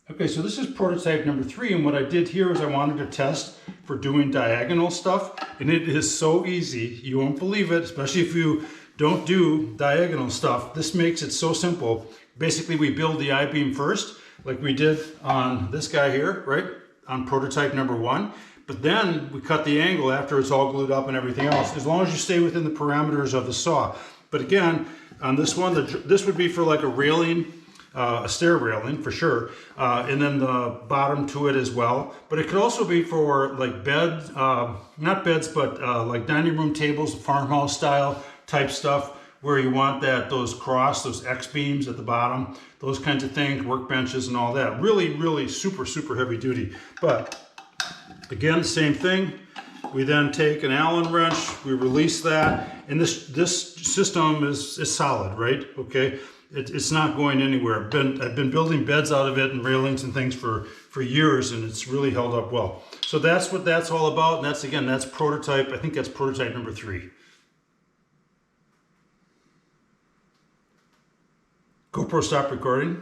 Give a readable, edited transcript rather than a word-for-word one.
Okay, so this is prototype number 3, and what I did here is I wanted to test for doing diagonal stuff, and it is so easy. You won't believe it, especially if you don't do diagonal stuff. This makes it so simple. Basically, we build the I-beam first, like we did on this guy here, right? On prototype number 1. But then we cut the angle after it's all glued up and everything else, as long as you stay within the parameters of the saw. But again, on this one, this would be for like a railing, a stair railing for sure, and then the bottom to it as well. But it could also be for like beds, not beds, but like dining room tables, farmhouse style type stuff, where you want those X beams at the bottom, those kinds of things, workbenches and all that. Really, really super, super heavy duty. But again, same thing. We then take an Allen wrench, we release that, and this system is solid, right? Okay, it's not going anywhere. I've been building beds out of it and railings and things for years, and it's really held up well. So that's what that's all about. And that's prototype. I think that's prototype number 3. GoPro, stop recording.